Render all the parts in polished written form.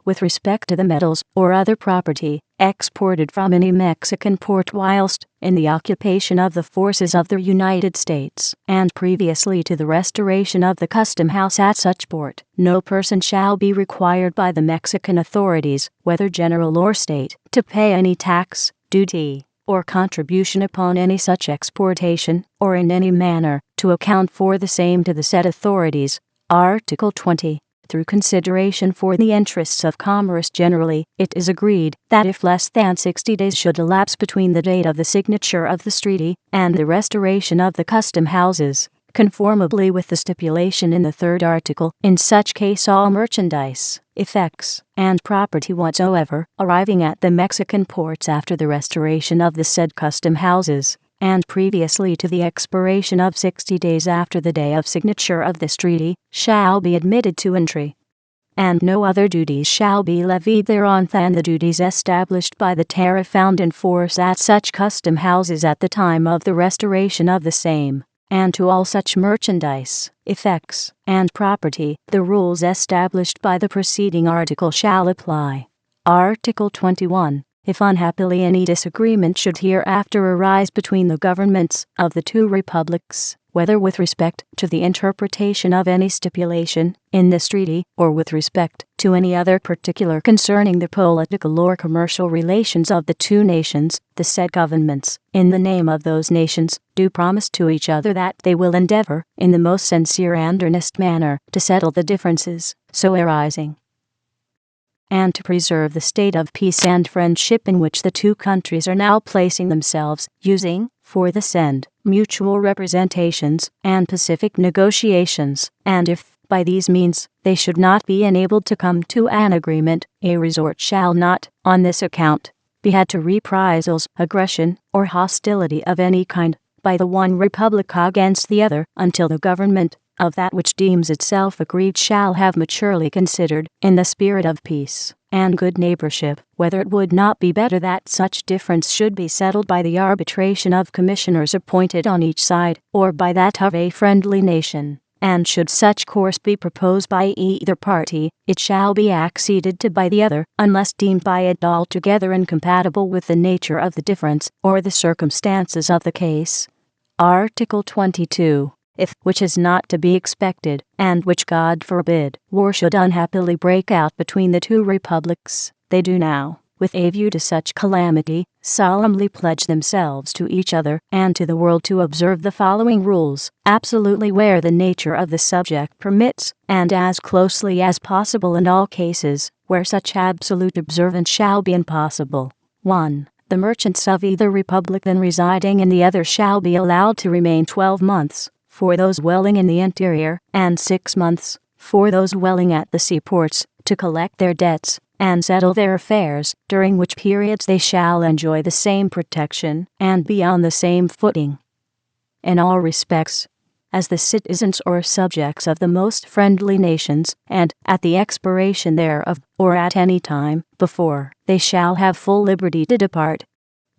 with respect to the metals or other property exported from any Mexican port whilst in the occupation of the forces of the United States, and previously to the restoration of the custom house at such port, no person shall be required by the Mexican authorities, whether general or state, to pay any tax, duty, or contribution upon any such exportation, or in any manner to account for the same to the said authorities. Article 20. Through consideration for the interests of commerce generally, it is agreed that if less than 60 days should elapse between the date of the signature of this treaty and the restoration of the custom houses, conformably with the stipulation in the third article, in such case all merchandise, effects, and property whatsoever arriving at the Mexican ports after the restoration of the said custom houses, and previously to the expiration of 60 days after the day of signature of this treaty, shall be admitted to entry. And no other duties shall be levied thereon than the duties established by the tariff found in force at such custom houses at the time of the restoration of the same, and to all such merchandise, effects, and property, the rules established by the preceding article shall apply. Article 21. If unhappily any disagreement should hereafter arise between the governments of the two republics, whether with respect to the interpretation of any stipulation in this treaty, or with respect to any other particular concerning the political or commercial relations of the two nations, the said governments, in the name of those nations, do promise to each other that they will endeavor, in the most sincere and earnest manner, to settle the differences so arising, and to preserve the state of peace and friendship in which the two countries are now placing themselves, using, for this end, mutual representations and pacific negotiations, and if, by these means, they should not be enabled to come to an agreement, a resort shall not, on this account, be had to reprisals, aggression, or hostility of any kind, by the one republic against the other, until the government of that which deems itself aggrieved shall have maturely considered, in the spirit of peace and good neighborship, whether it would not be better that such difference should be settled by the arbitration of commissioners appointed on each side, or by that of a friendly nation, and should such course be proposed by either party, it shall be acceded to by the other, unless deemed by it altogether incompatible with the nature of the difference, or the circumstances of the case. Article 22. If, which is not to be expected, and which God forbid, war should unhappily break out between the two republics, they do now, with a view to such calamity, solemnly pledge themselves to each other and to the world to observe the following rules, absolutely where the nature of the subject permits, and as closely as possible in all cases where such absolute observance shall be impossible. 1. The merchants of either republic then residing in the other shall be allowed to remain 12 months. For those dwelling in the interior, and 6 months, for those dwelling at the seaports, to collect their debts, and settle their affairs, during which periods they shall enjoy the same protection, and be on the same footing, in all respects, as the citizens or subjects of the most friendly nations, and, at the expiration thereof, or at any time before, they shall have full liberty to depart,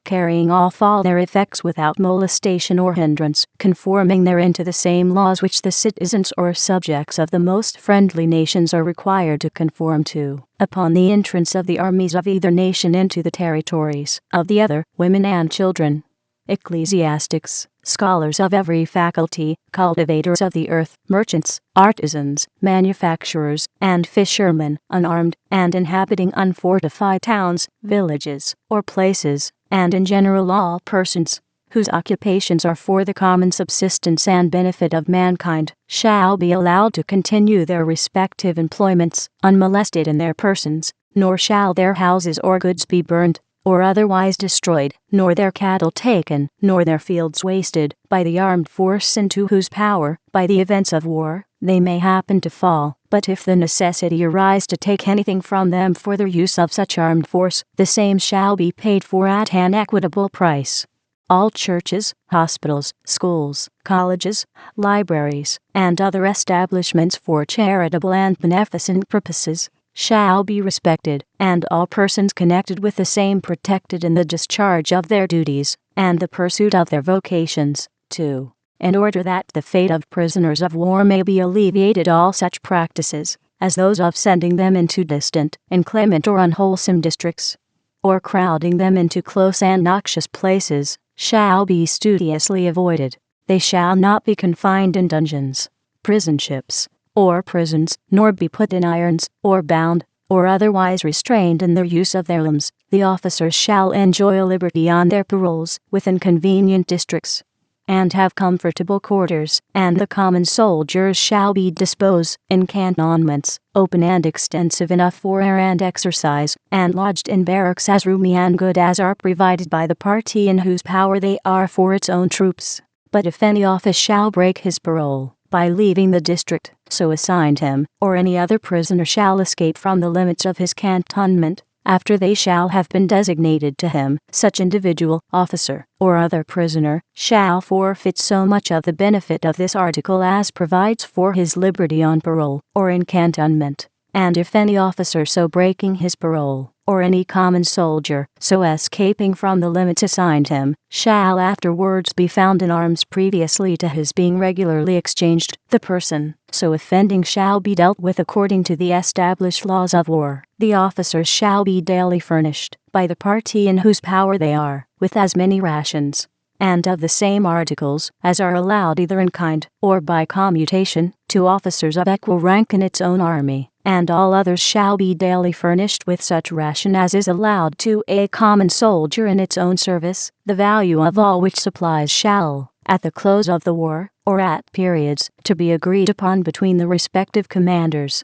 carrying off all their effects without molestation or hindrance, conforming therein to the same laws which the citizens or subjects of the most friendly nations are required to conform to. Upon the entrance of the armies of either nation into the territories of the other, women and children, ecclesiastics, scholars of every faculty, cultivators of the earth, merchants, artisans, manufacturers, and fishermen, unarmed, and inhabiting unfortified towns, villages, or places, and in general all persons whose occupations are for the common subsistence and benefit of mankind, shall be allowed to continue their respective employments, unmolested in their persons, nor shall their houses or goods be burned, or otherwise destroyed, nor their cattle taken, nor their fields wasted, by the armed force into whose power, by the events of war, they may happen to fall. But if the necessity arise to take anything from them for the use of such armed force, the same shall be paid for at an equitable price. All churches, hospitals, schools, colleges, libraries, and other establishments for charitable and beneficent purposes shall be respected, and all persons connected with the same protected in the discharge of their duties, and the pursuit of their vocations. 2. In order that the fate of prisoners of war may be alleviated, all such practices as those of sending them into distant, inclement or unwholesome districts, or crowding them into close and noxious places, shall be studiously avoided. They shall not be confined in dungeons, prison ships, or prisons, nor be put in irons, or bound, or otherwise restrained in their use of their limbs. The officers shall enjoy liberty on their paroles within convenient districts, and have comfortable quarters, and the common soldiers shall be disposed in cantonments, open and extensive enough for air and exercise, and lodged in barracks as roomy and good as are provided by the party in whose power they are for its own troops. But if any office shall break his parole, by leaving the district so assigned him, or any other prisoner shall escape from the limits of his cantonment, after they shall have been designated to him, such individual, officer, or other prisoner, shall forfeit so much of the benefit of this article as provides for his liberty on parole, or in cantonment. And if any officer so breaking his parole, or any common soldier so escaping from the limits assigned him, shall afterwards be found in arms previously to his being regularly exchanged, the person so offending shall be dealt with according to the established laws of war. The officers shall be daily furnished, by the party in whose power they are, with as many rations, and of the same articles as are allowed either in kind, or by commutation, to officers of equal rank in its own army, and all others shall be daily furnished with such ration as is allowed to a common soldier in its own service, the value of all which supplies shall, at the close of the war, or at periods to be agreed upon between the respective commanders,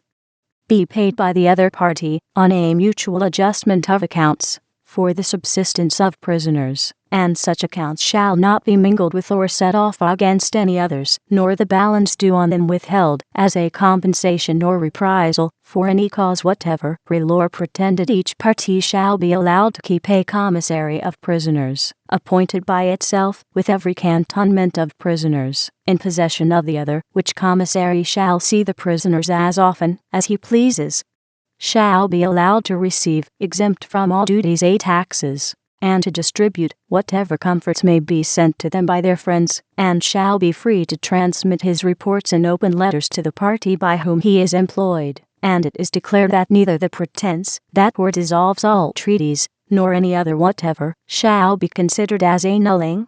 be paid by the other party, on a mutual adjustment of accounts, for the subsistence of prisoners, and such accounts shall not be mingled with or set off against any others, nor the balance due on them withheld, as a compensation or reprisal, for any cause whatever. Real or pretended, each party shall be allowed to keep a commissary of prisoners, appointed by itself, with every cantonment of prisoners, in possession of the other, which commissary shall see the prisoners as often as he pleases, shall be allowed to receive, exempt from all duties, taxes, and to distribute whatever comforts may be sent to them by their friends, and shall be free to transmit his reports in open letters to the party by whom he is employed. And it is declared that neither the pretense that war dissolves all treaties, nor any other whatever, shall be considered as annulling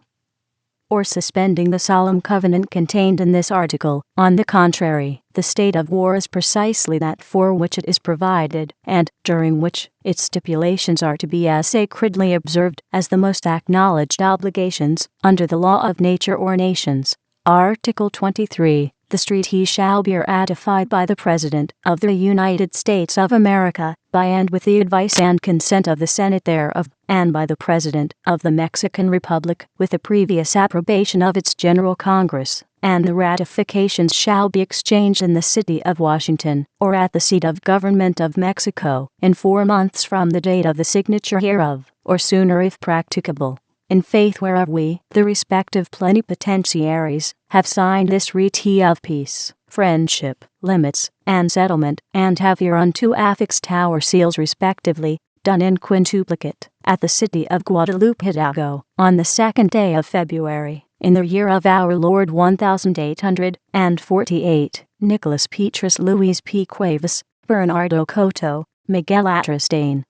or suspending the solemn covenant contained in this article. On the contrary, the state of war is precisely that for which it is provided, and during which its stipulations are to be as sacredly observed as the most acknowledged obligations under the law of nature or nations. Article 23. The treaty shall be ratified by the President of the United States of America, by and with the advice and consent of the Senate thereof, and by the President of the Mexican Republic, with the previous approbation of its General Congress, and the ratifications shall be exchanged in the city of Washington, or at the seat of government of Mexico, in 4 months from the date of the signature hereof, or sooner if practicable. In faith whereof we, the respective plenipotentiaries, have signed this treaty of peace, friendship, limits, and settlement, and have hereunto affixed our seals respectively, done in quintuplicate, at the city of Guadalupe, Hidalgo, on the 2nd day of February, in the year of our Lord 1848, Nicholas Petrus, Luis P. Cuevas, Bernardo Coto, Miguel Atrastain,